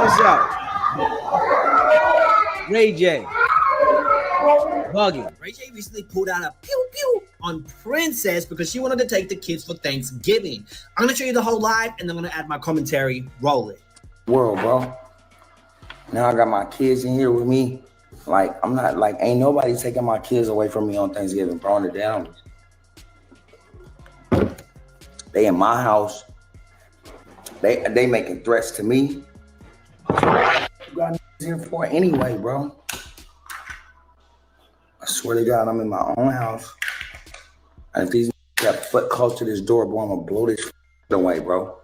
this out. Ray J. Bugging. Ray J recently pulled out a pew pew on Princess because she wanted to take the kids for Thanksgiving. I'm gonna show you the whole live and I'm gonna add my commentary. Roll it. World, bro. Now I got my kids in here with me. Like, I'm not like, ain't nobody taking my kids away from me on Thanksgiving, bro. On the down. They in my house. They making threats to me. You got here for anyway, bro. I swear to God, I'm in my own house. And if these got a foot close to this door, bro, I'm gonna blow this away, bro.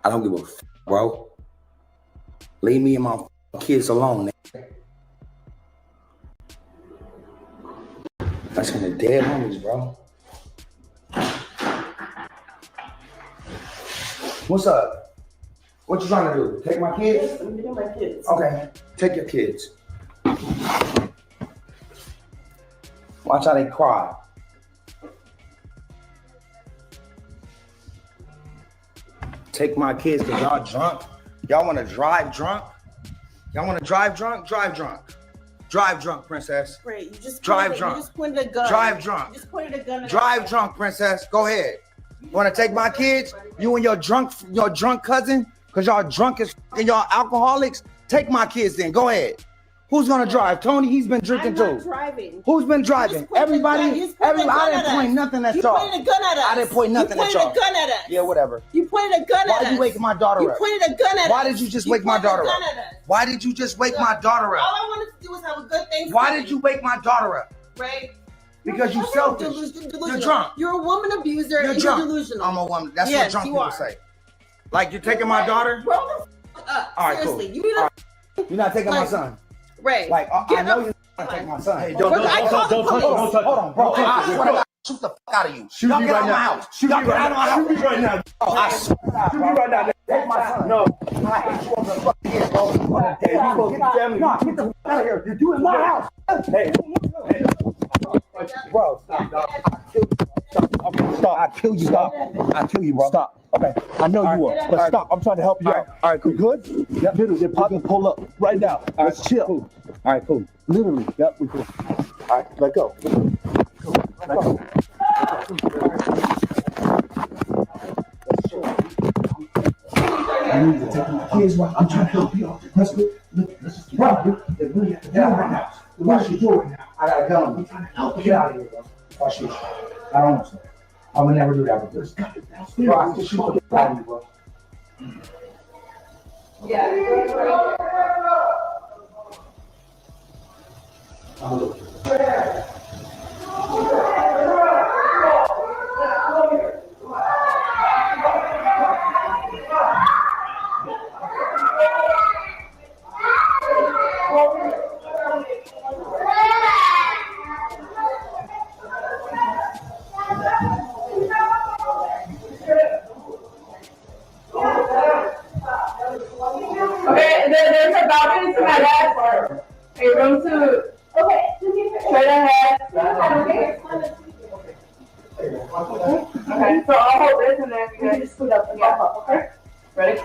I don't give a f, bro. Leave me and my kids alone, nigga. That's from the dead homies, bro. What's up? What you trying to do? Take my kids? Yes, I'm getting my kids. Okay, take your kids. Watch how they cry. Take my kids because y'all drunk. Y'all want to drive drunk? Y'all want to drive drunk? Drive drunk. Drive drunk, princess. Great. You just drive drunk. You just pointed a gun. Drive drunk. You just pointed a gun. Drive drunk, princess. Go ahead. You want to take my kids? You and your drunk cousin? Because y'all drunk as and y'all alcoholics? Take my kids then. Go ahead. Who's gonna drive? Tony, he's been drinking too. I'm not driving. Who's been driving? Everybody. I didn't point nothing at y'all. You pointed a gun at us. I didn't point nothing at y'all. You pointed a gun at us. Yeah, whatever. You pointed a gun at us. Why you waking my daughter up? You pointed a gun at us. Why did you just wake my daughter up? Why did you just wake my daughter up? All I wanted to do was have a good Thanksgiving. Why did you wake my daughter up? Right? Because you selfish. You're drunk. You're a woman abuser. You're and drunk. You're delusional. I'm a woman. That's yes, what drunk people say. Like, you're taking my daughter? Grow the f up. All right, seriously. cool. You need to. You're not taking my son. Right. Like, I know you're not taking my son. Hey, don't touch him. Hold on, bro. I swear to God, shoot the f out of you. Shoot me right now. Shoot me right now. Shoot me right now. I swear Shoot me right now. Take my son. No. I hate you on the fucking head, bro. Hey, you supposed to get family. No, get the f out of here. You're doing my house. Hey. Bro, stop. I'll kill you. Stop. I'll kill you, bro. Stop. Okay. I know you are, but stop. I'm trying to help you out. All right, cool. You good? Yep. Literally, they're popping pull up right now. Let's chill. Cool. All right, cool. Literally. Yep, we cool. All right, let go. Let go. I need to take my kids. I'm trying to help you out. Let's go. Let's just get out of here. They really have to get out right now. Watch you do it now. I gotta go. I'm trying to help you. Get out of here, bro. Watch this. I don't want to. I would never do that with this. Bro, I can shoot the out of you, bro. Okay, there's a balcony to my left. A room to. Okay, straight ahead. Okay, so I'll hold this and then you guys just scoot up and get up. Okay? Ready?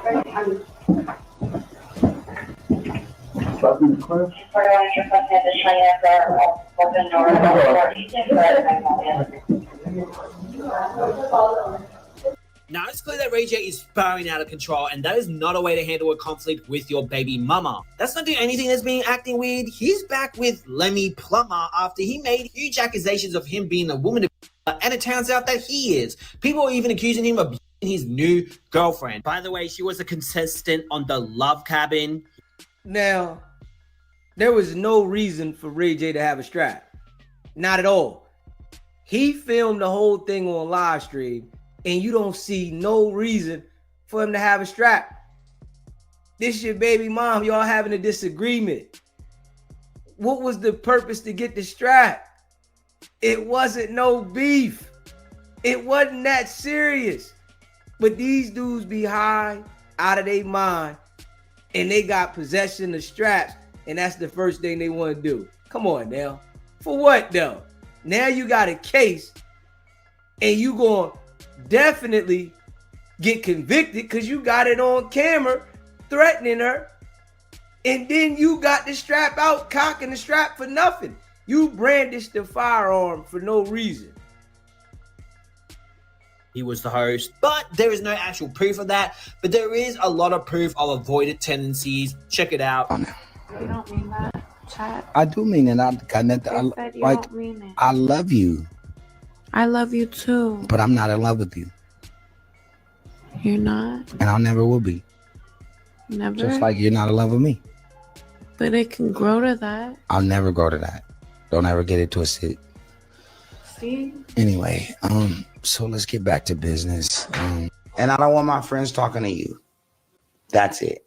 Now, it's clear that Ray J is spiraling out of control, and that is not a way to handle a conflict with your baby mama. That's not doing anything that's being acting weird. He's back with Lemmy Plummer after he made huge accusations of him being a woman abuser, and it turns out that he is. People are even accusing him of being his new girlfriend. By the way, she was a contestant on The Love Cabin. Now, there was no reason for Ray J to have a strap. Not at all. He filmed the whole thing on live stream, and you don't see no reason for him to have a strap. This is your baby mom. Y'all having a disagreement. What was the purpose to get the strap? It wasn't no beef. It wasn't that serious. But these dudes be high out of their mind, and they got possession of straps, and that's the first thing they want to do. Come on now. For what though? Now you got a case, and you going to definitely get convicted because you got it on camera threatening her. And then you got the strap out, cocking the strap for nothing. You brandished the firearm for no reason. He was the host, but there is no actual proof of that. But there is a lot of proof of avoided tendencies. Check it out. You don't mean that, chat. I do mean it. I said you like, don't mean it. I love you, I love you too. but I'm not in love with you, You're not? and I never will be. Never? Just like you're not in love with me. But it can grow to that. I'll never go to that. Don't ever get it twisted. See? Anyway, so let's get back to business. And I don't want my friends talking to you. That's it.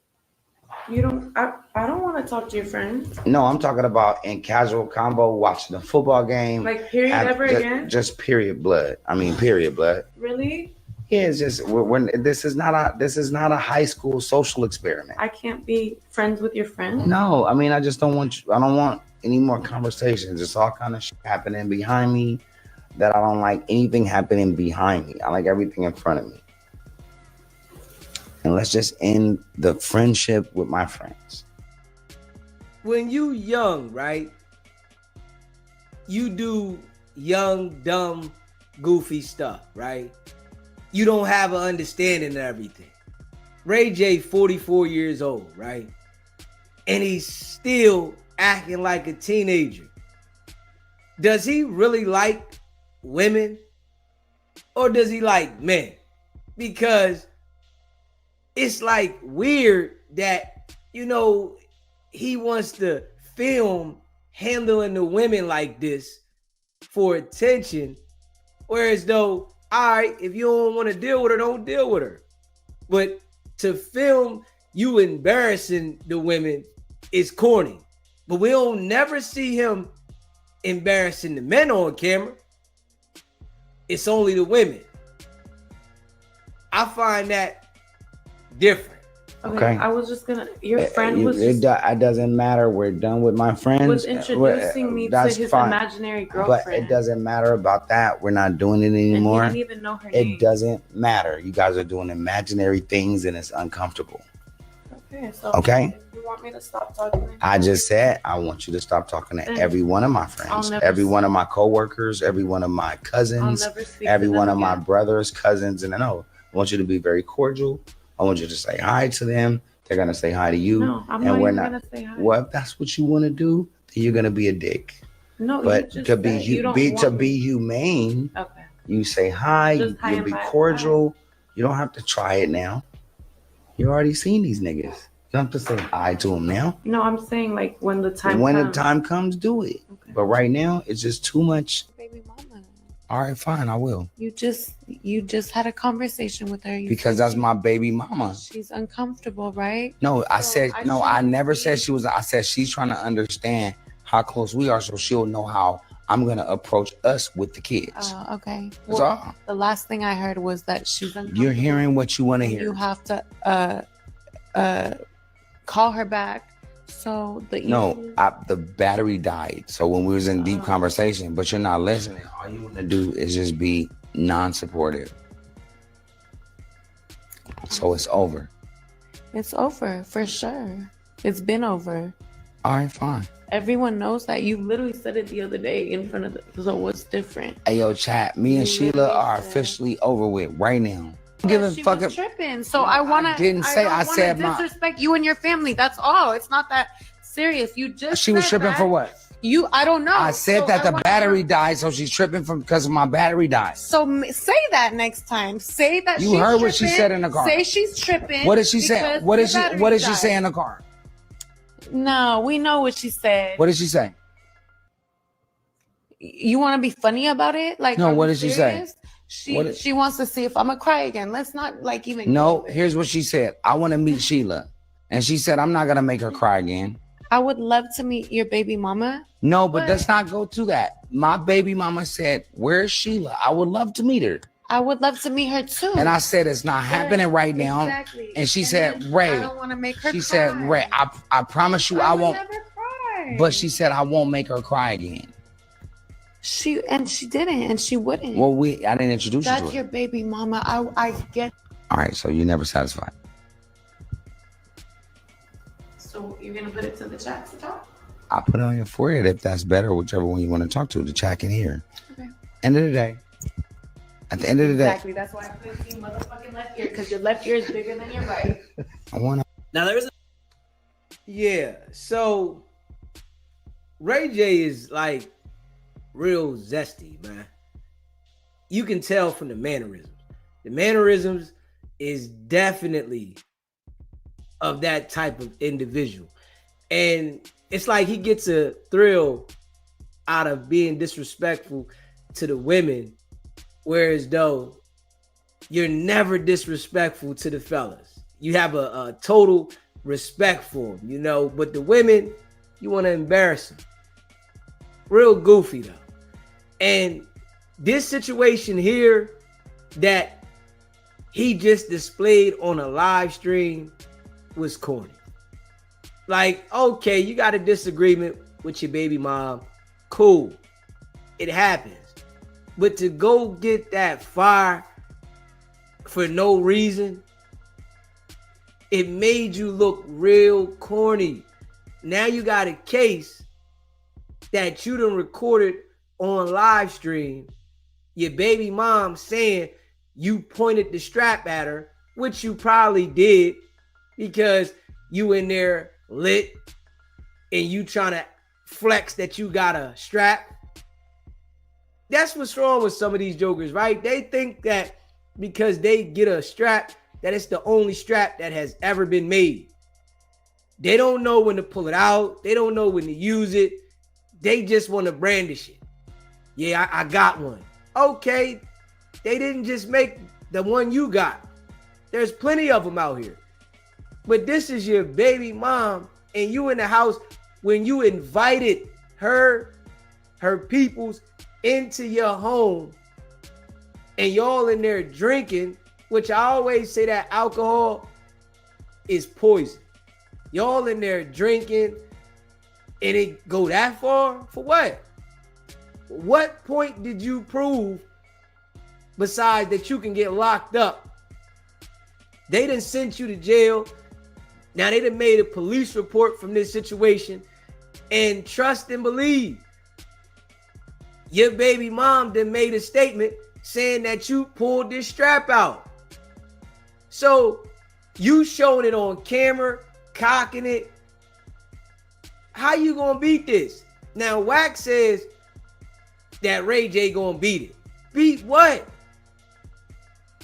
You don't I don't want to talk to your friends. No, I'm talking about in casual combo, watching the football game. Like period ever again? Just period blood. I mean, period blood. Really? Yeah, it's just this is not a high school social experiment. I can't be friends with your friend? No, I mean, I just don't want you. I don't want any more conversations. It's all kind of shit happening behind me that I don't like anything happening behind me. I like everything in front of me. And let's just end the friendship with my friends. When you young, right? You do young, dumb, goofy stuff, right? You don't have an understanding of everything. Ray J, 44 years old, right? And he's still acting like a teenager. Does he really like women? Or does he like men? Because it's like weird that, you know, he wants to film handling the women like this for attention. Whereas though, all right, if you don't want to deal with her, don't deal with her. But to film you embarrassing the women is corny. But we don't never see him embarrassing the men on camera. It's only the women. I find that different. Okay. I was just gonna. Your friend was. It doesn't matter. We're done with my friends. Was introducing me to his imaginary girlfriend. But it doesn't matter about that. We're not doing it anymore. And he didn't even know her name. It doesn't matter. You guys are doing imaginary things, and it's uncomfortable. Okay. So. Okay. If you want me to stop talking. I just said I want you to stop talking to every one of my friends, every one of my coworkers, every one of my cousins, every one of my brothers, cousins, and I know I want you to be very cordial. I want you to say hi to them. They're gonna say hi to you. No, I'm not even gonna say hi. Well, if that's what you want to do, then you're gonna be a dick. No, but to be humane, okay. You say hi. You be cordial. You don't have to try it now. You already seen these niggas. You don't have to say hi to them now. No, I'm saying like when the time comes, do it. Okay. But right now, it's just too much. Baby mama. All right, fine, I will. You just had a conversation with her. Because that's my baby mama. She's uncomfortable, right? No, I never said she was. I said she's trying to understand how close we are so she'll know how I'm going to approach us with the kids. Okay. That's all. The last thing I heard was that she's uncomfortable. You're hearing what you want to hear. You have to call her back. So the battery died. So when we was in deep conversation, but you're not listening. All you want to do is just be non-supportive. So it's over. It's over for sure. It's been over. All right, fine. Everyone knows that. You literally said it the other day in front of the. So what's different? Hey, yo, chat. Me and Sheila are officially over with right now. She was tripping. So I said disrespect you and your family. That's all. It's not that serious. You just she was tripping for what? I don't know. I said that the battery died, so she's tripping because my battery died. So say that next time. Say that you heard what she said in the car. Say she's tripping. What did she say? What did she say in the car? No, we know what she said. What did she say? You want to be funny about it? Like, no, what did she say? She wants to see if I'm gonna cry again. Let's not like even. No, here's what she said. I want to meet Sheila, and she said I'm not gonna make her cry again. I would love to meet your baby mama. No, but let's not go to that. My baby mama said, "Where's Sheila? I would love to meet her." I would love to meet her too. And I said it's not happening right now. Exactly. And she said, "Ray." I don't want to make her. She said, "Ray, I promise you, I won't." Never cry. But she said, "I won't make her cry again." She didn't, and she wouldn't. Well, I didn't introduce you to her. That's your baby mama. I get. All right, so you're never satisfied. So you're gonna put it to the chat to talk? I'll put it on your forehead if that's better, whichever one you want to talk to. The chat can hear. Okay. End of the day. At the end of the day. Exactly. That's why I put it in your motherfucking left ear, because your left ear is bigger than your right. I want to. Now there is Yeah, so Ray J is like real zesty, man. You can tell from the mannerisms. The mannerisms is definitely of that type of individual. And it's like he gets a thrill out of being disrespectful to the women, whereas though you're never disrespectful to the fellas. You have a total respect for them, you know, but the women, you want to embarrass them. Real goofy though. And this situation here that he just displayed on a live stream was corny. Like, okay, you got a disagreement with your baby mom. Cool. It happens. But to go get that fire for no reason, it made you look real corny. Now you got a case that you done recorded on live stream. Your baby mom saying you pointed the strap at her, which you probably did because you in there lit and you trying to flex that you got a strap. That's what's wrong with some of these jokers, right? They think that because they get a strap, that it's the only strap that has ever been made. They don't know when to pull it out. They don't know when to use it. They just want to brandish it. Yeah, I got one. Okay, they didn't just make the one you got. There's plenty of them out here. But this is your baby mom, and you in the house when you invited her peoples into your home, and y'all in there drinking, which I always say that alcohol is poison. Y'all in there drinking, and it go that far? For what? What point did you prove besides that you can get locked up? They done sent you to jail. Now they done made a police report from this situation, and trust and believe, your baby mom done made a statement saying that you pulled this strap out. So you showing it on camera, cocking it. How you gonna beat this? Now WACK says that Ray J gonna beat it. Beat what?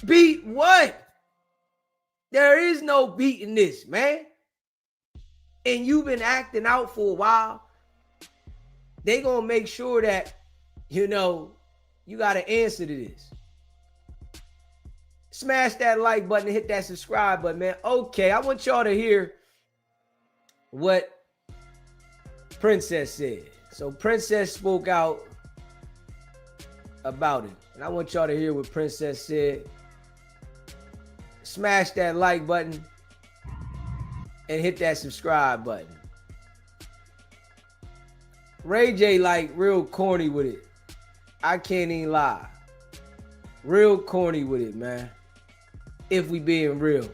Beat what? There is no beating this, man. And you've been acting out for a while. They gonna make sure that, you know, you got an answer to this. Smash that like button and hit that subscribe button, man. Okay, I want y'all to hear what Princess said. So Princess spoke out about it. And I want y'all to hear what Princess said. Smash that like button and hit that subscribe button. Ray J like real corny with it. I can't even lie. Real corny with it, man. If we being real.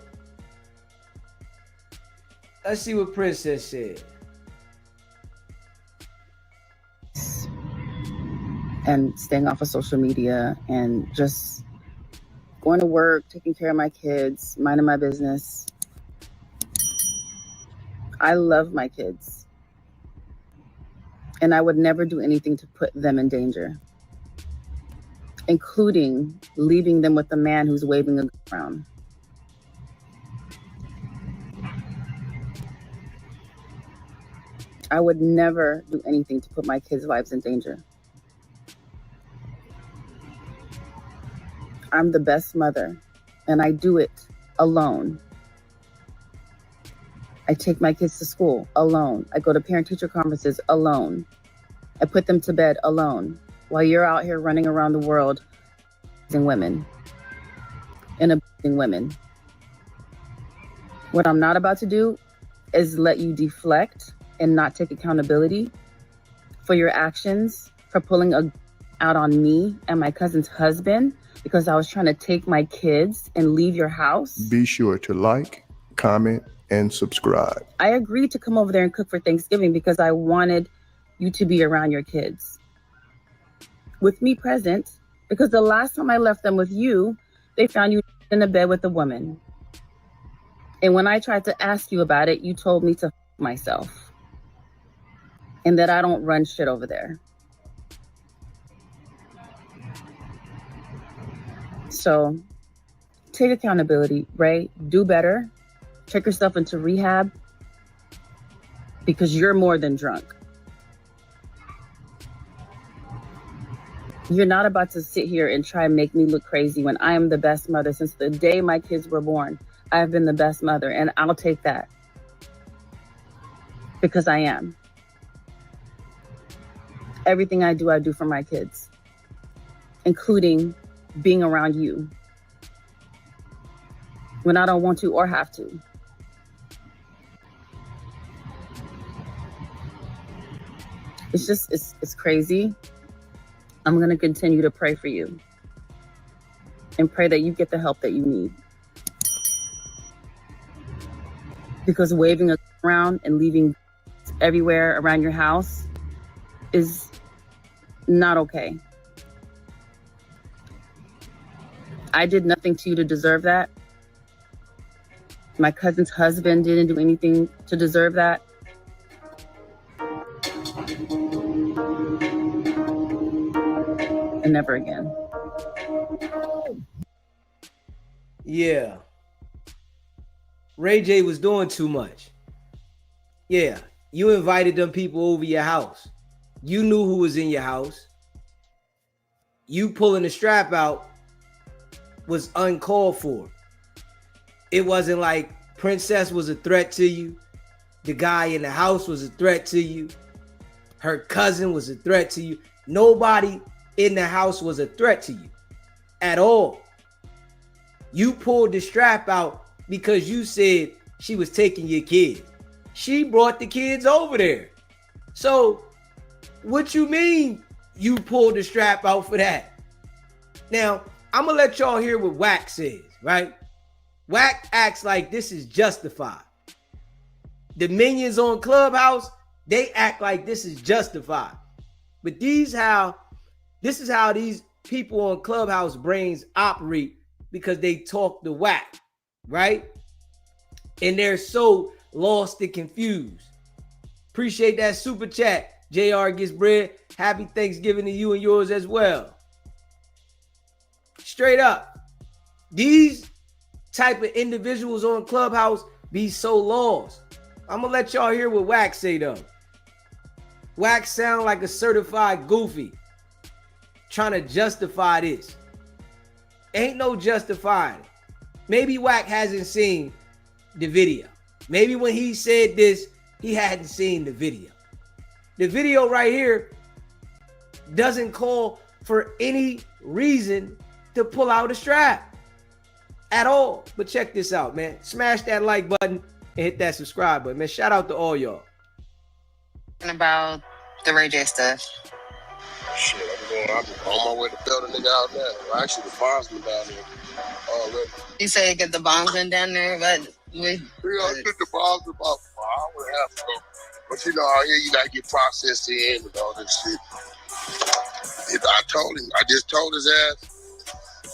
Let's see what Princess said. And staying off of social media and just going to work, taking care of my kids, minding my business. I love my kids. And I would never do anything to put them in danger, including leaving them with a man who's waving a gun around. I would never do anything to put my kids' lives in danger. I'm the best mother, and I do it alone. I take my kids to school alone. I go to parent-teacher conferences alone. I put them to bed alone, while you're out here running around the world abusing women and abusing women. What I'm not about to do is let you deflect and not take accountability for your actions, for pulling a out on me and my cousin's husband, because I was trying to take my kids and leave your house? Be sure to like, comment, and subscribe. I agreed to come over there and cook for Thanksgiving because I wanted you to be around your kids with me present, because the last time I left them with you, they found you in a bed with a woman. And when I tried to ask you about it, you told me to myself and that I don't run shit over there. So take accountability, Ray. Do better. Take yourself into rehab because you're more than drunk. You're not about to sit here and try and make me look crazy when I am the best mother. Since the day my kids were born, I have been the best mother, and I'll take that because I am. Everything I do for my kids, including being around you when I don't want to or have to. It's crazy. I'm going to continue to pray for you and pray that you get the help that you need. Because waving around and leaving everywhere around your house is not okay. I did nothing to you to deserve that. My cousin's husband didn't do anything to deserve that. And never again. Yeah. Ray J was doing too much. Yeah. You invited them people over your house. You knew who was in your house. You pulling the strap out was uncalled for. It wasn't like Princess was a threat to you. The guy in the house was a threat to you. Her cousin was a threat to you. Nobody in the house was a threat to you at all. You pulled the strap out because you said she was taking your kids. She brought the kids over there. So what you mean you pulled the strap out for that? Now, I'm going to let y'all hear what WACK says, right? WACK acts like this is justified. The minions on Clubhouse, they act like this is justified. But this is how these people on Clubhouse brains operate, because they talk the WACK, right? And they're so lost and confused. Appreciate that super chat. JR Gets Bread. Happy Thanksgiving to you and yours as well. Straight up. These type of individuals on Clubhouse be so lost. I'm going to let y'all hear what WACK say though. WACK sound like a certified goofy trying to justify this. Ain't no justifying. Maybe WACK hasn't seen the video. Maybe when he said this, he hadn't seen the video. The video right here doesn't call for any reason to pull out a strap at all. But check this out, man. Smash that like button and hit that subscribe button, man. Shout out to all y'all. About the Ray J stuff. Shit, I'm on my way to build a nigga out there. Well, actually, the bondsman down there already. You say get the bondsman down there, but I took the bondsman about an hour and a half ago. But you know, out here you gotta get processed in and all this shit. I told him, I just told his ass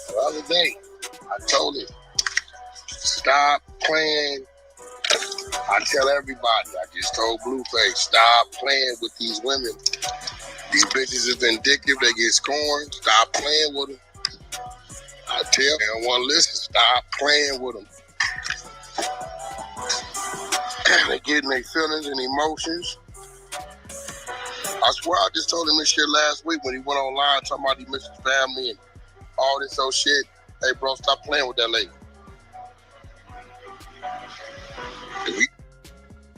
the other day. I told him, stop playing. I tell everybody, I just told Blueface, stop playing with these women. These bitches is vindictive, they get scorned. Stop playing with them. I tell them, they don't want to listen, stop playing with them. They getting their feelings and emotions. I swear I just told him this shit last week when he went online talking about he missed his family and all this old shit. Hey bro, stop playing with that lady.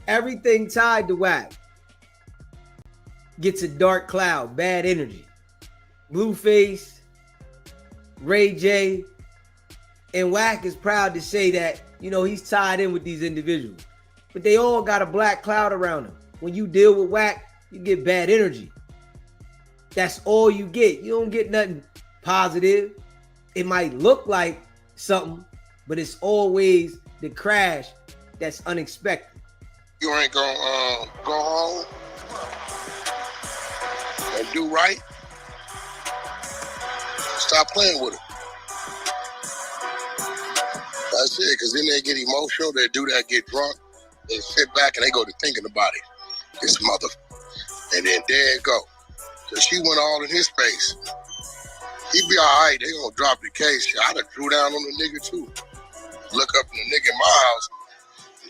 Everything tied to WACK gets a dark cloud, bad energy. Blueface, Ray J, and WACK is proud to say that, you know, he's tied in with these individuals. But they all got a black cloud around them. When you deal with WACK, you get bad energy. That's all you get. You don't get nothing positive. It might look like something, but it's always the crash that's unexpected. You ain't gonna go home and do right. Stop playing with it. That's it, because then they get emotional, they do that, get drunk, they sit back and they go to thinking about it. This mother. And then there it go. So she went all in his face. He'd be all right, they gonna drop the case. I'd have drew down on the nigga too. Look up in the nigga in my house.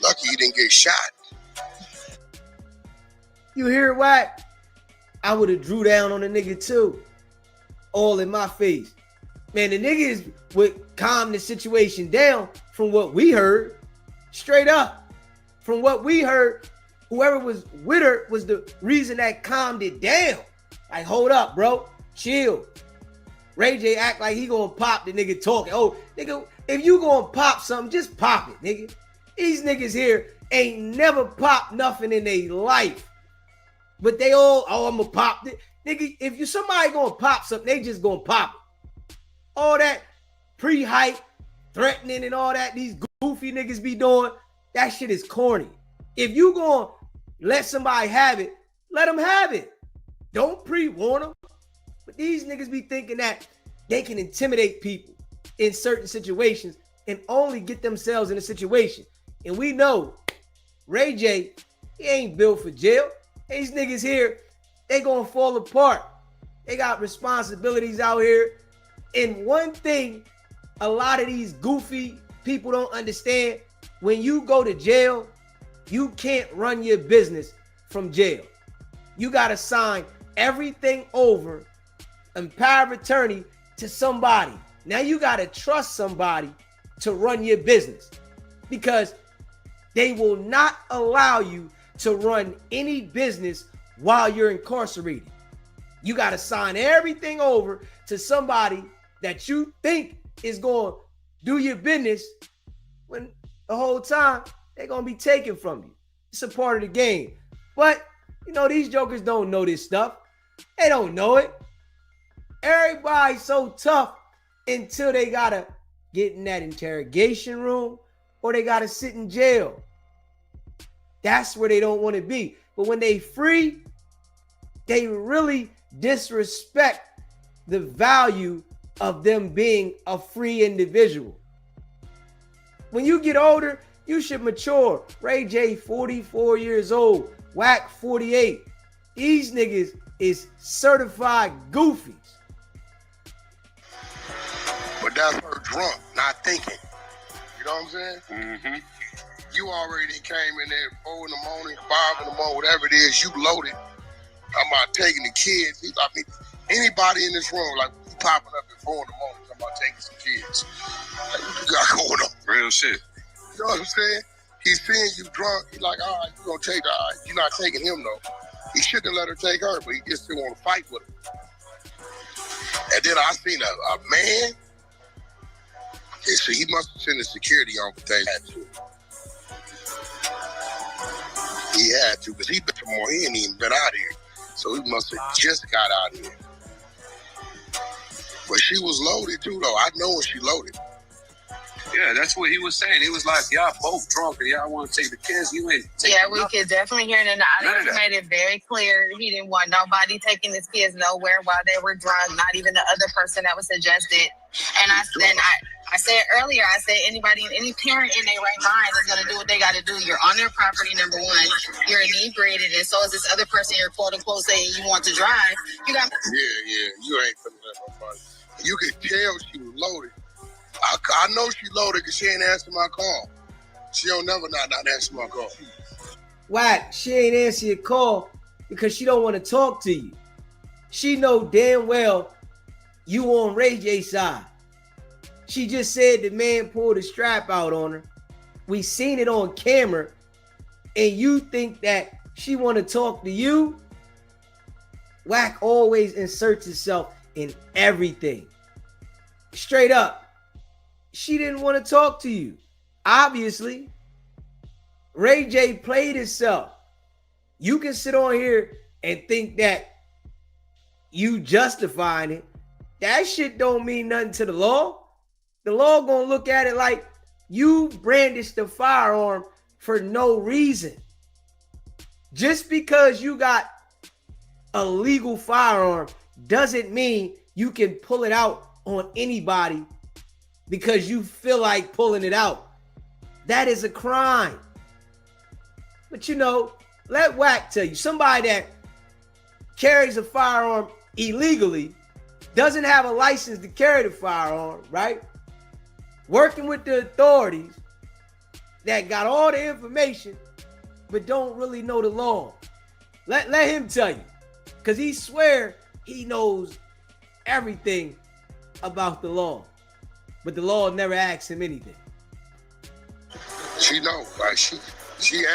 Lucky he didn't get shot. You hear it, Wack? I would have drew down on the nigga too. All in my face. Man, the niggas would calm the situation down from what we heard. Straight up. From what we heard, whoever was with her was the reason that calmed it down. Like, hold up, bro. Chill. Ray J act like he gonna pop the nigga talking. Oh, nigga, if you gonna pop something, just pop it, nigga. These niggas here ain't never popped nothing in their life. But they all, oh, I'm gonna pop it. Nigga, if you somebody gonna pop something, they just gonna pop it. All that pre-hype, threatening and all that these goofy niggas be doing, that shit is corny. If you gonna let somebody have it, let them have it. Don't pre-warn them. But these niggas be thinking that they can intimidate people in certain situations and only get themselves in a situation. And we know Ray J, he ain't built for jail. These niggas here, they gonna fall apart. They got responsibilities out here. And one thing a lot of these goofy people don't understand, when you go to jail, you can't run your business from jail. You gotta sign everything over and power of attorney to somebody. Now you gotta trust somebody to run your business because they will not allow you to run any business while you're incarcerated. You gotta sign everything over to somebody that you think is gonna do your business when the whole time they're gonna be taken from you. It's a part of the game. But you know, these jokers don't know this stuff. They don't know it. Everybody's so tough until they gotta get in that interrogation room or they gotta sit in jail. That's where they don't want to be. But when they free, they really disrespect the value of them being a free individual. When you get older, you should mature. Ray J, 44 years old. WACK, 48. These niggas is certified goofies. But that's her drunk, not thinking. You know what I'm saying? Mm-hmm. You already came in there 4 in the morning, 5 in the morning, whatever it is, you loaded. I'm about taking the kids. I mean, anybody in this room, like, you popping up at 4 in the morning, I'm about taking some kids. Like, what you got going on? Real shit. You know what I'm saying? He's seeing you drunk. He's like, all right, you gonna take her. All right, you're not taking him, though. He shouldn't have let her take her, but he just didn't want to fight with her. And then I seen a man. And so he must have sent his security on for things. He had to, because he been for more. He ain't even been out here. So he must have just got out here. But she was loaded too, though. I know when she loaded. Yeah, that's what he was saying. He was like, y'all both drunk and y'all want to take the kids. You ain't taking Yeah, we could definitely hear it in the audience. Made it very clear he didn't want nobody taking his kids nowhere while they were drunk, not even the other person that was suggested. And I said earlier, anybody, any parent in their right mind is going to do what they got to do. You're on their property, number one. You're inebriated, and so is this other person you're quote unquote saying you want to drive. You got. Yeah, you ain't finna let nobody. You could tell she was loaded. I know she loaded because she ain't answer my call. She don't never not answer my call. Wack, she ain't answer your call because she don't want to talk to you. She know damn well you on Ray J's side. She just said the man pulled a strap out on her. We seen it on camera, and you think that she want to talk to you? Wack always inserts itself in everything. Straight up. She didn't want to talk to you. Obviously, Ray J played himself. You can sit on here and think that you justifying it, that shit don't mean nothing to the law. The law gonna look at it like you brandished the firearm for no reason. Just because you got a legal firearm doesn't mean you can pull it out on anybody because you feel like pulling it out. That is a crime. But you know, let WACK tell you, somebody that carries a firearm illegally, doesn't have a license to carry the firearm, right? Working with the authorities that got all the information, but don't really know the law. Let him tell you, because he swear he knows everything about the law, but the law never asks him anything. She know, like she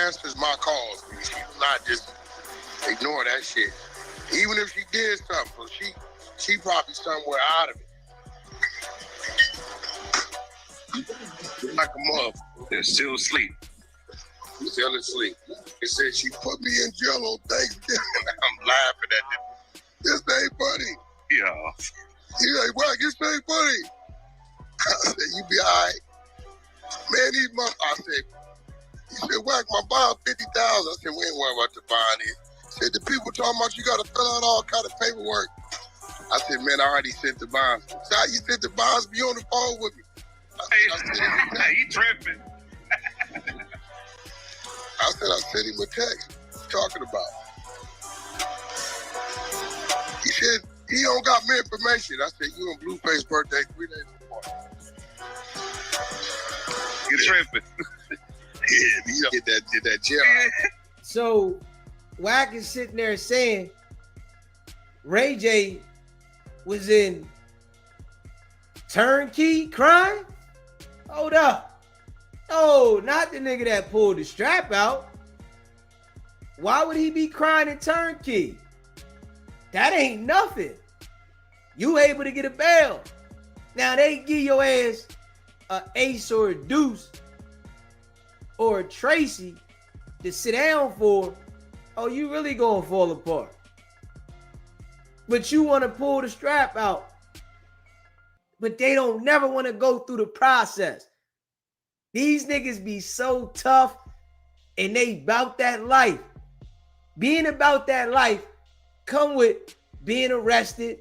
answers my calls. She do not just ignore that shit. Even if she did something, so she probably somewhere out of it. Like a mother. They're still asleep. Still asleep. It said she put me in jail on Thanksgiving. I'm laughing at it. This ain't funny. Yeah. He's like, well, this ain't funny. I said, you be all right. Man, I said, he said, WACK, my bond 50,000. I said, we ain't worried about the bond here. Said, the people talking about you got to fill out all kind of paperwork. I said, man, I already sent the bonds. So how you sent the bonds? Be on the phone with me. Hey, he tripping. I said, I sent him a text. What you talking about? He said, he don't got me information. I said, you on Blueface birthday 3 days before. You tripping. Yeah, you don't get that jail. So WACK is sitting there saying Ray J was in turnkey crime? Hold up. Oh, not the nigga that pulled the strap out. Why would he be crying in turnkey? That ain't nothing. You able to get a bail. Now they give your ass a ace or a deuce or a Tracy to sit down for. Oh, you really gonna fall apart. But you want to pull the strap out. But they don't never want to go through the process. These niggas be so tough and they about that life. Being about that life come with being arrested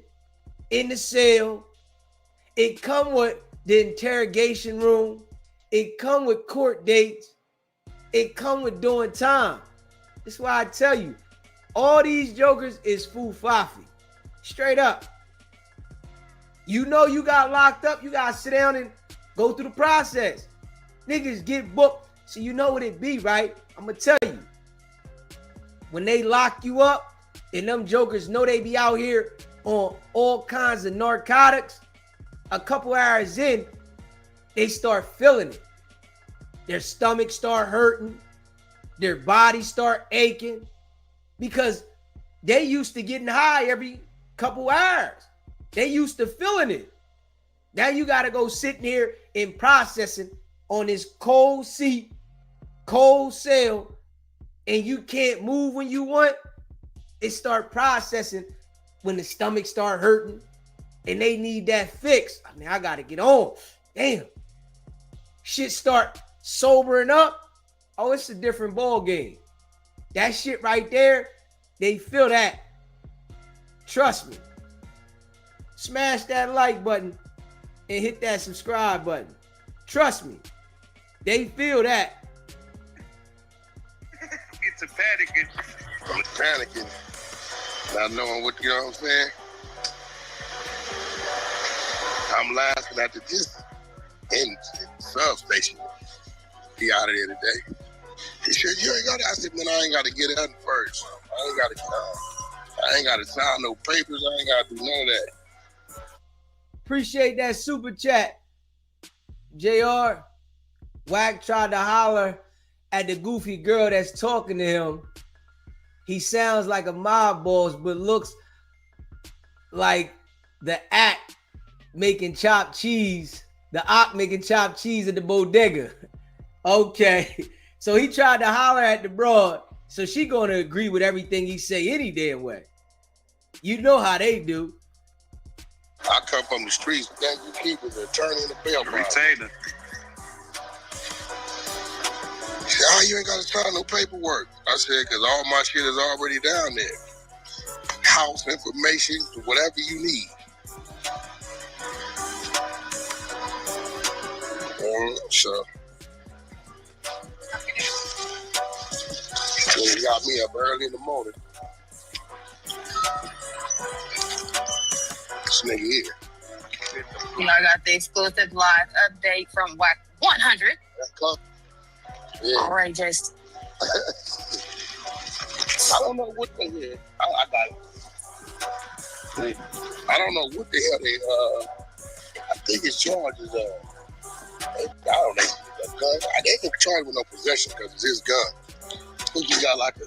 in the cell. It come with the interrogation room. It come with court dates. It come with doing time. That's why I tell you, all these jokers is foo-fafi. Straight up. You know you got locked up, you gotta sit down and go through the process. Niggas get booked, so you know what it be, right? I'm gonna tell you. When they lock you up, and them jokers know they be out here on all kinds of narcotics, a couple hours in, they start feeling it. Their stomach start hurting. Their body start aching. Because they used to getting high every couple hours. They used to feeling it. Now you got to go sitting here and processing on this cold seat, cold cell, and you can't move when you want. It start processing when the stomach start hurting and they need that fix. I mean, I got to get on. Damn. Shit start sobering up. Oh, it's a different ball game. That shit right there, they feel that. Trust me. Smash that like button and hit that subscribe button. Trust me. They feel that. Get to panicking. I'm panicking. Not knowing what, you know what I'm saying? I'm laughing at the distance in the substation. He out of there today. He said, you ain't got to. I said, man, I ain't got to get it done first. I ain't got to sign no papers. I ain't got to do none of that. Appreciate that super chat. JR, WACK tried to holler at the goofy girl that's talking to him. He sounds like a mob boss, but looks like the act making chopped cheese. The ock making chopped cheese at the bodega. Okay. So he tried to holler at the broad. So she gonna agree with everything he say any damn way. You know how they do. I come from the streets. Then you keep as an attorney in the bail bond. Retainer. She said, oh, you ain't got to sign no paperwork. I said, because all my shit is already down there. House information, whatever you need. So, he got me up early in the morning. This nigga here. You know, I got the exclusive live update from WACK100. Yeah. All right, just. I don't know what the hell. I got it. I don't know what the hell they. I think his charge is I don't know, a gun. They ain't charged with no possession because it's his gun. I think he got like a.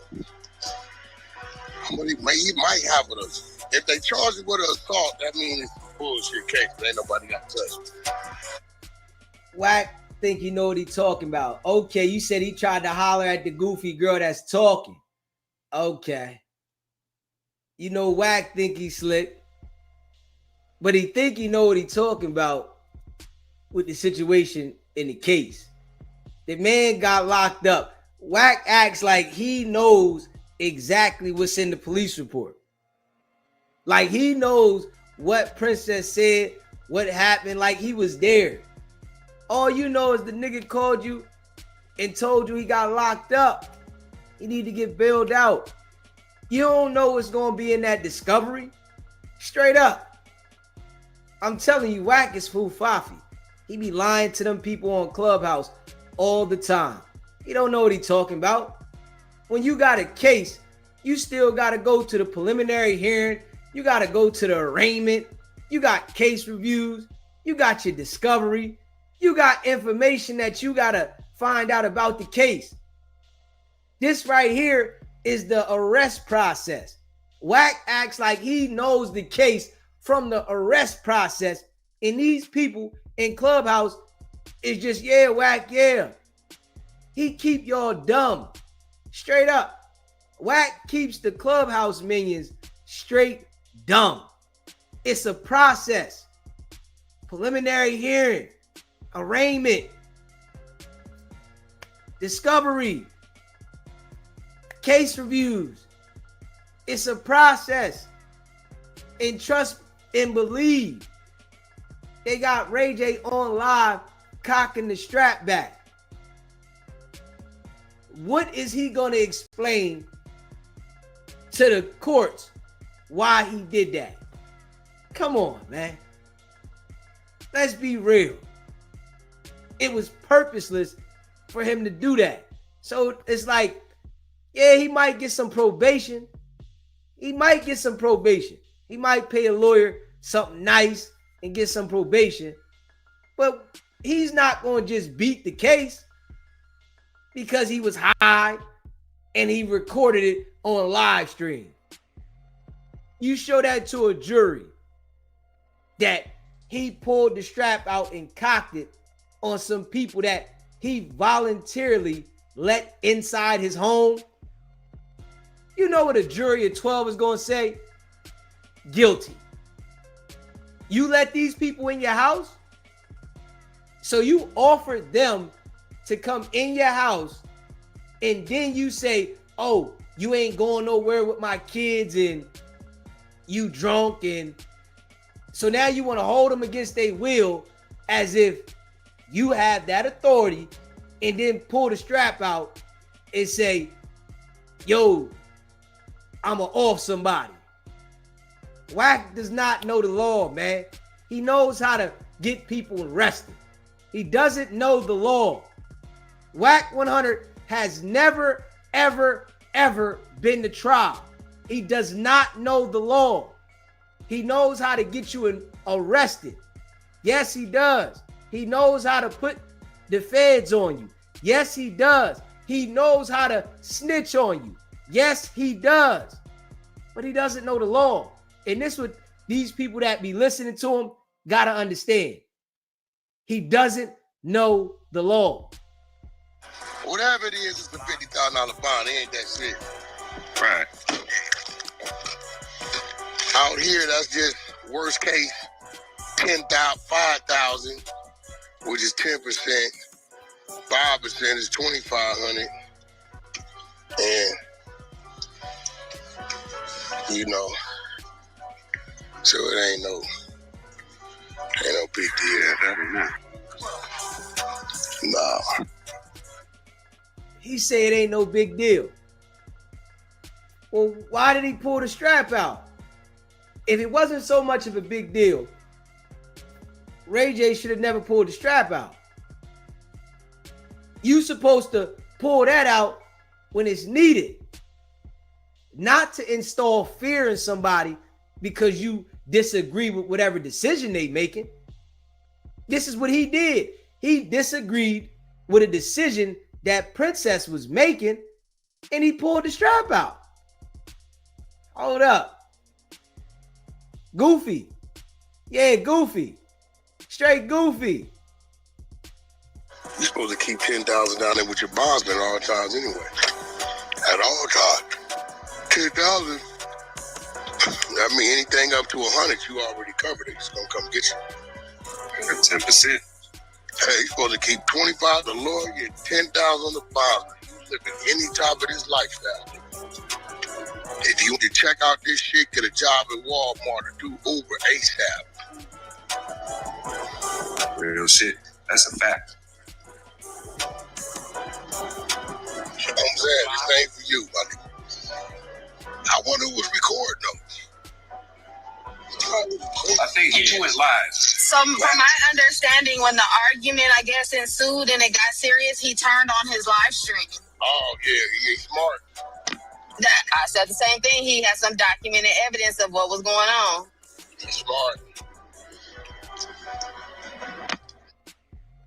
He might have it. If they charge him with an assault, that means it's a bullshit case. Ain't nobody got touched. Wack think you know what he talking about. Okay, you said he tried to holler at the goofy girl that's talking. Okay. You know, Wack think he slick. But he think he know what he talking about with the situation in the case. The man got locked up. Wack acts like he knows exactly what's in the police report. Like he knows what Princess said, what happened, like he was there. All you know is the nigga called you and told you he got locked up. He need to get bailed out. You don't know what's going to be in that discovery. Straight up. I'm telling you, Wack is foo-faffy. He be lying to them people on Clubhouse all the time. He don't know what he talking about. When you got a case, you still got to go to the preliminary hearing. You got to go to the arraignment. You got case reviews. You got your discovery. You got information that you got to find out about the case. This right here is the arrest process. Wack acts like he knows the case from the arrest process, and these people in Clubhouse is just, yeah, Wack, yeah. He keep y'all dumb. Straight up. Wack keeps the Clubhouse minions straight dumb. It's a process. Preliminary hearing, arraignment, discovery, case reviews. It's a process. And trust and believe. They got Ray J on live cocking the strap back. What is he going to explain to the courts why he did that? Come on, man. Let's be real. It was purposeless for him to do that. So it's like, yeah, he might get some probation. He might get some probation. He might pay a lawyer something nice and get some probation. But he's not going to just beat the case because he was high and he recorded it on live stream. You show that to a jury that he pulled the strap out and cocked it on some people that he voluntarily let inside his home. You know what a jury of 12 is going to say? Guilty. You let these people in your house? So you offered them to come in your house and then you say, oh, you ain't going nowhere with my kids and you drunk, and so now you want to hold them against their will as if you have that authority, and then pull the strap out and say, yo, I'ma off somebody. Wack does not know the law, man. He knows how to get people arrested. He doesn't know the law. WACK100 has never, ever, ever been to trial. He does not know the law. He knows how to get you arrested. Yes, he does. He knows how to put the feds on you. Yes, he does. He knows how to snitch on you. Yes, he does. But he doesn't know the law. And this what these people that be listening to him got to understand. He doesn't know the law. Whatever it is, it's a $50,000 bond. It ain't that shit. Right. Out here, that's just worst case. 5,000, which is 10%. 5% is 2,500, and you know, so it ain't no big deal. Yeah, that ain't that. Nah. He said it ain't no big deal. Well, why did he pull the strap out? If it wasn't so much of a big deal, Ray J should have never pulled the strap out. You supposed to pull that out when it's needed, not to install fear in somebody because you disagree with whatever decision they making. This is what he did. He disagreed with a decision that Princess was making, and he pulled the strap out. Hold up. Goofy. Yeah, goofy. Straight goofy. You're supposed to keep 10,000 down there with your bondsman at all times anyway. At all times. 10,000. I mean, anything up to 100, you already covered it. It's gonna come get you. 10%. Hey, you're supposed to keep 25 the lawyer, get 10,000 on the bondsman. You living any type of this lifestyle. If you want to check out this shit, get a job at Walmart or do Uber ASAP. Real shit. That's a fact. I'm saying, this ain't for you, buddy. I wonder who was recording them. I think he went live. So from my understanding, when the argument, I guess, ensued and it got serious, he turned on his live stream. Oh, yeah, he ain't smart. I said the same thing. He had some documented evidence of what was going on. He's smart.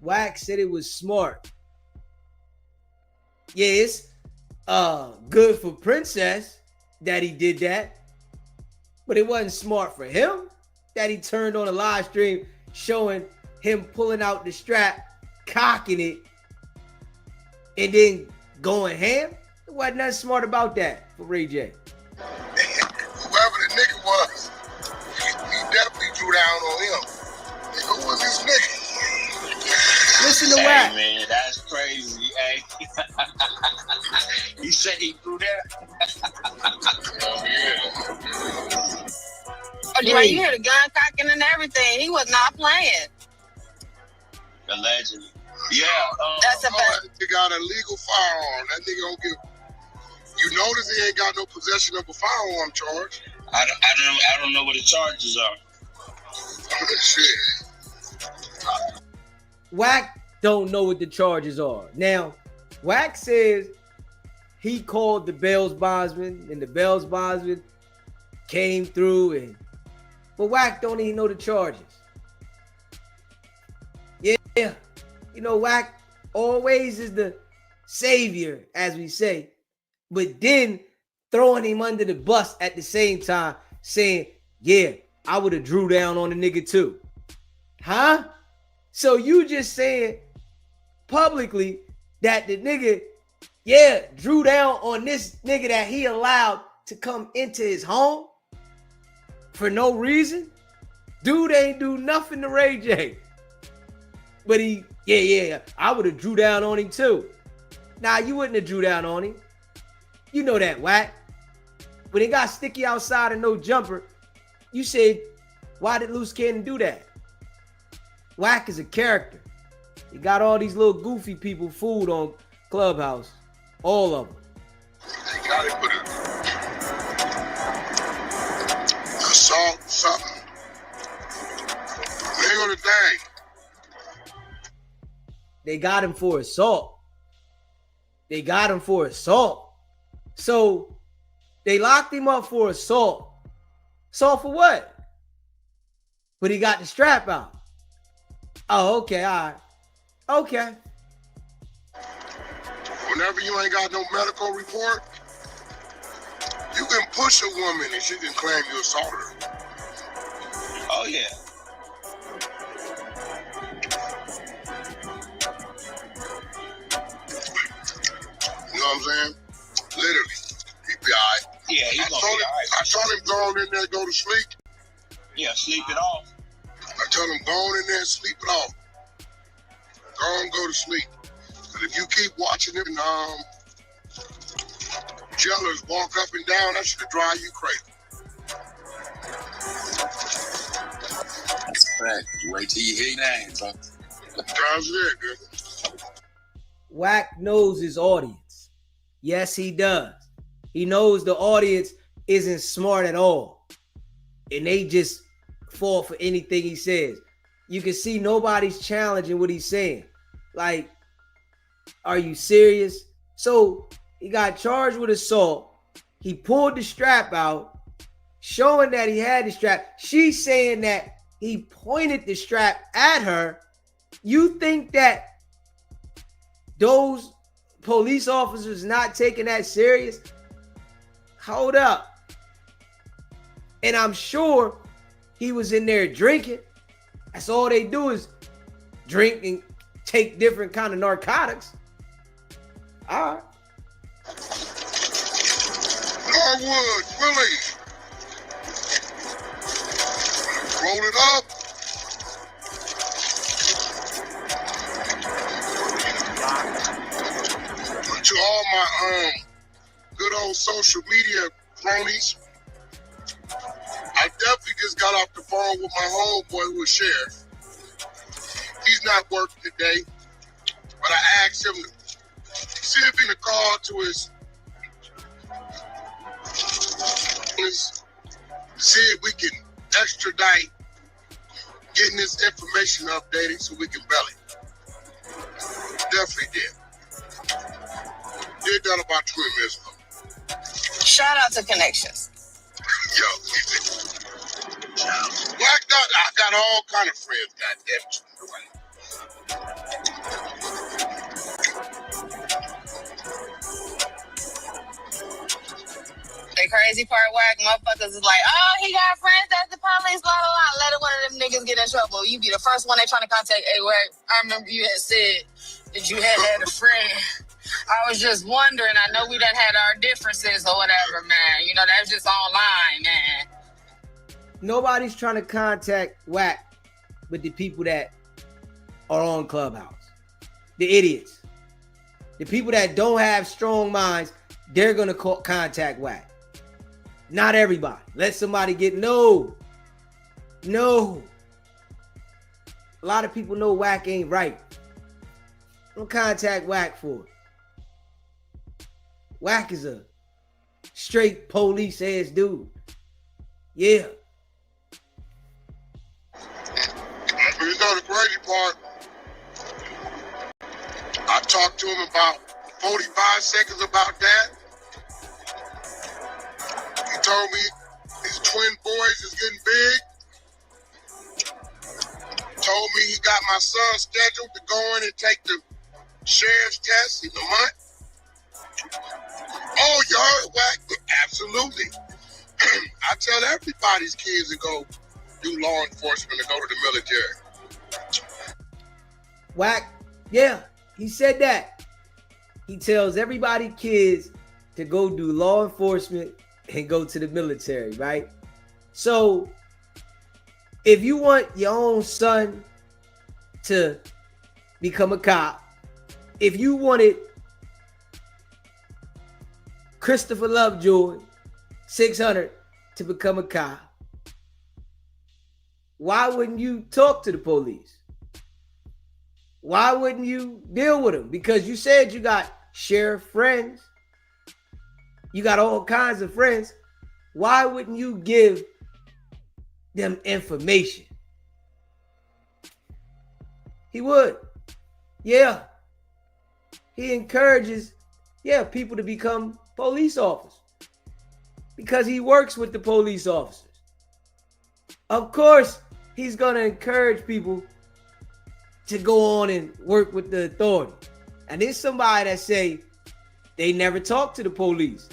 WACK said it was smart. Yeah, it's good for Princess that he did that, but it wasn't smart for him that he turned on a live stream showing him pulling out the strap, cocking it, and then going ham. There wasn't nothing smart about that for Ray J. Whoever the nigga was, he definitely drew down on him. Who was this nigga? Listen to Hey, WACK. man, that's crazy. Hey, he said he threw that. Oh, yeah, you hear the gun cocking and everything. He was not playing. Allegedly. Yeah. That's a fact. He got a legal firearm. That nigga don't give. You notice he ain't got no possession of a firearm charge. I don't know what the charges are. Shit. WACK don't know what the charges are. Now, WACK says he called the Bells bondsman, and the Bells bondsman came through, but WACK don't even know the charges. Yeah, you know, WACK always is the savior, as we say, but then throwing him under the bus at the same time, saying, yeah, I would have drew down on the nigga too. Huh? So you just saying publicly that the nigga, drew down on this nigga that he allowed to come into his home for no reason? Dude ain't do nothing to Ray J. But he, I would have drew down on him too. Nah, you wouldn't have drew down on him. You know that, WACK. When it got sticky outside and no jumper, you said, why did Loose Cannon do that? WACK is a character. He got all these little goofy people fooled on Clubhouse. All of them. They got it with assault, something. There go the thing. They got him for assault. So they locked him up for assault. Assault for what? But he got the strap out. Oh, okay, all right. Okay. Whenever you ain't got no medical report, you can push a woman and she can claim you assaulted her. Oh, yeah. You know what I'm saying? Literally. He be all right. Yeah, he's gonna be all right. I told him go on in there, go to sleep. Yeah, sleep it off. I tell them go on in there and sleep it off. Go on, go to sleep. But if you keep watching them jealous walk up and down, that should drive you crazy. That's right. You wait till you hear your name, bro. Sounds good, dude. Wack knows his audience. Yes, he does. He knows the audience isn't smart at all. And they just fall for anything he says. You can see nobody's challenging what he's saying. Like, are you serious? So he got charged with assault. He pulled the strap out, showing that he had the strap. She's saying that he pointed the strap at her. You think that those police officers not taking that serious? Hold up. And I'm sure he was in there drinking. That's all they do is drink and take different kind of narcotics. All right. Norwood, Willie. Roll it up. To all my good old social media cronies, I definitely just got off the phone with my homeboy who was sheriff. He's not working today, but I asked him to see if he can call to see if we can extradite getting this information updated so we can belly. Definitely did. Did that about 20 minutes ago. Shout out to Connections. Yo, I got all kind of friends, goddamn it. The crazy part, Wack, motherfuckers is like, oh, he got friends at the police, blah, blah, blah. Let one of them niggas get in trouble. You be the first one they trying to contact. Hey, Wack, I remember you had said that you had a friend. I was just wondering. I know we done had our differences or whatever, man. You know, that's just online, man. Nobody's trying to contact Wack with the people that are on Clubhouse. The idiots. The people that don't have strong minds, they're going to contact Wack. Not everybody. Let somebody get no. A lot of people know Wack ain't right. Don't contact Wack for it. Wack is a straight police ass dude. Yeah. You know the crazy part? I talked to him about 45 seconds about that. He told me his twin boys is getting big. Told me he got my son scheduled to go in and take the sheriff's test in a month. Oh, you heard Wack? Absolutely. I tell everybody's kids to go do law enforcement and go to the military. Wack, yeah, he said that. He tells everybody kids to go do law enforcement and go to the military, right? So if you want your own son to become a cop, if you wanted Christopher Lovejoy, 600, to become a cop, why wouldn't you talk to the police? Why wouldn't you deal with them? Because you said you got sheriff friends. You got all kinds of friends. Why wouldn't you give them information? He would. Yeah. He encourages, people to become police officers because he works with the police officers. Of course, he's going to encourage people to go on and work with the authority. And there's somebody that say they never talk to the police.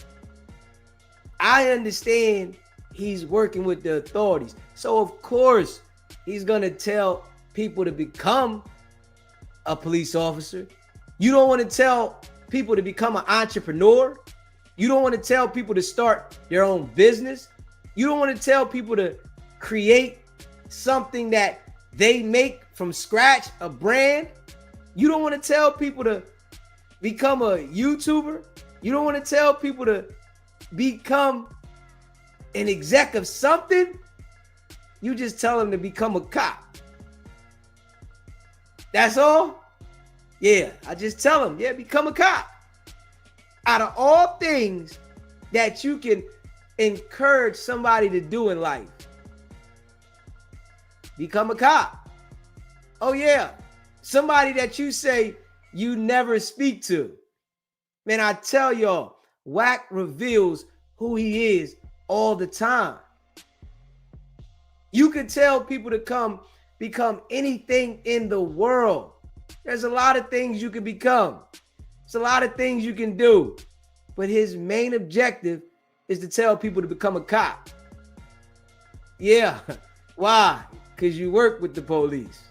I understand he's working with the authorities. So of course, he's going to tell people to become a police officer. You don't want to tell people to become an entrepreneur. You don't want to tell people to start their own business. You don't want to tell people to create something that they make from scratch a brand. You don't want to tell people to become a YouTuber. You don't want to tell people to become an exec of something. You just tell them to become a cop. That's all? Yeah, I just tell them, yeah, become a cop. Out of all things that you can encourage somebody to do in life, become a cop. Oh yeah, somebody that you say you never speak to. Man, I tell y'all, WACK reveals who he is all the time. You can tell people to become anything in the world. There's a lot of things you can become. There's a lot of things you can do. But his main objective is to tell people to become a cop. Yeah. Why? Because you work with the police.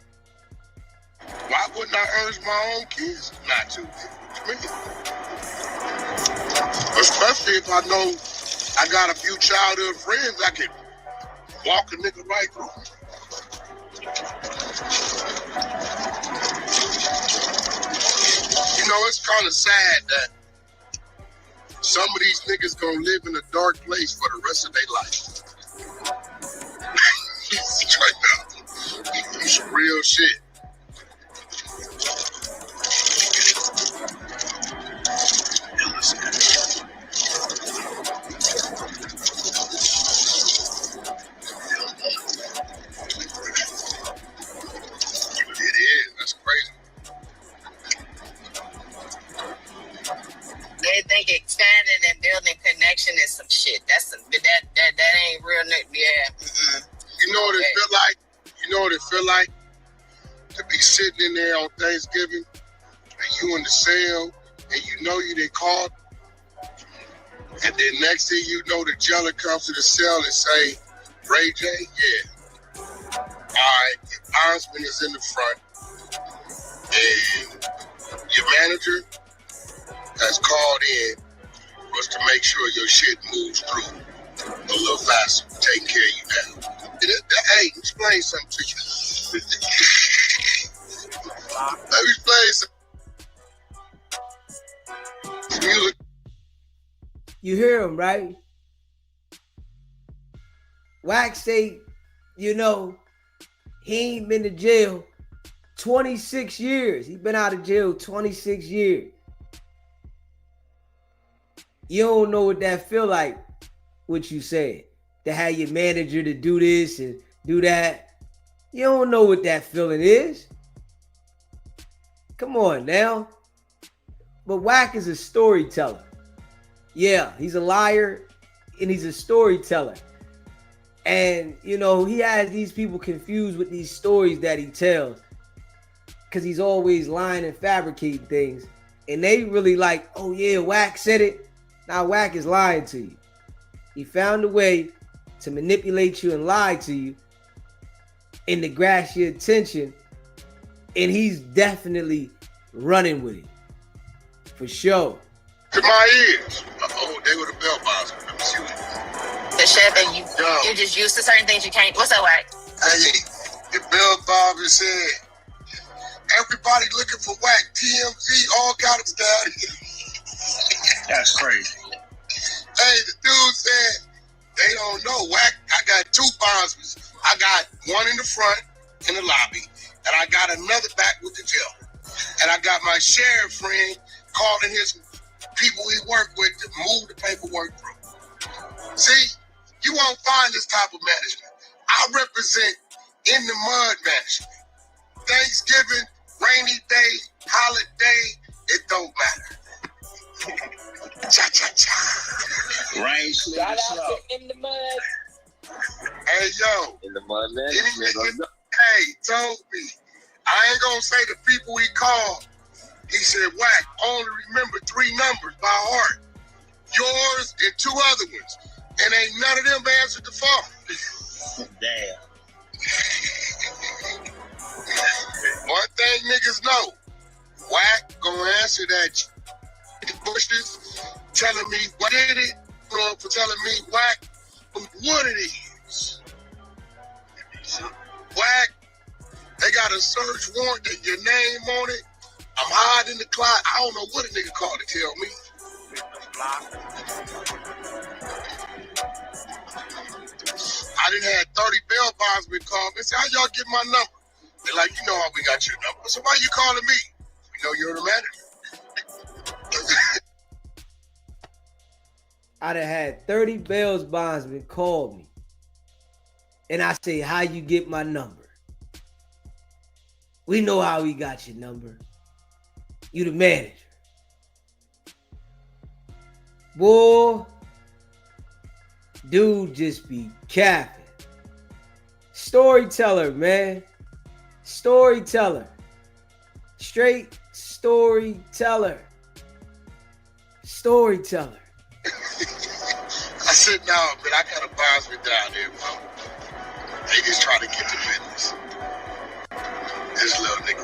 Why wouldn't I urge my own kids not to? Especially if I know I got a few childhood friends I can walk a nigga right through. You know, it's kind of sad that some of these niggas gonna live in a dark place for the rest of their life. Straight up. Some real shit. They think expanding and building connection is some shit. That's some that ain't real. Yeah. Mm-mm. You know what it feel like? You know what it feel like to be sitting in there on Thanksgiving and you in the cell and you know you didn't call, and then next thing you know the jailer comes to the cell and say, Ray J, yeah. Alright, your bondsman is in the front and your manager has called in was to make sure your shit moves through a little faster, taking care of you now. Hey, explain something to you. Let me explain some music. You hear him, right? WACK say, you know, he ain't been to jail 26 years. He been out of jail 26 years. You don't know what that feel like, what you said. To have your manager to do this and do that. You don't know what that feeling is. Come on now. But WACK is a storyteller. Yeah, he's a liar and he's a storyteller. And, you know, he has these people confused with these stories that he tells because he's always lying and fabricating things. And they really like, oh yeah, WACK said it. Now WACK is lying to you. He found a way to manipulate you and lie to you and to grasp your attention. And he's definitely running with it. For sure. To my ears. Uh-oh, they were the bell bouncers. Let me see what The chef and you're just used to certain things you can't. What's up, WACK? Hey, the bell bobber said, everybody looking for WACK, TMZ, all got us down here. That's crazy. Hey, the dude said, they don't know WACK. I got two bondsmen. I got one in the front in the lobby, and I got another back with the jail. And I got my sheriff friend calling his people he work with to move the paperwork through. See, you won't find this type of management. I represent in the mud management. Thanksgiving, rainy day, holiday, it don't matter. Cha-cha-cha. Rain, sleet, and snow. In the mud. Hey, yo. In the mud, man. Hey, told me. I ain't gonna say the people he called. He said, WACK, only remember 3 numbers by heart. Yours and 2 other ones. And ain't none of them answered the phone. Damn. One thing niggas know. WACK gonna answer that bushes telling me what did it, for telling me WACK what it is. WACK They got a search warrant that your name on it. I'm hiding in the closet. I don't know what a nigga called to tell me. I done had 30 bail bondsmen call me and say, how y'all get my number? They're like, you know how we got your number. So why you calling me? You know you're the manager. I done had 30 bail bondsmen call me. And I say, how you get my number? We know how we got your number. You the manager. Boy, dude just be capping. Storyteller, man. Storyteller. Straight storyteller. Storyteller. I said, no, but I got a bondsman down there, bro. They just trying to get the business. This little nigga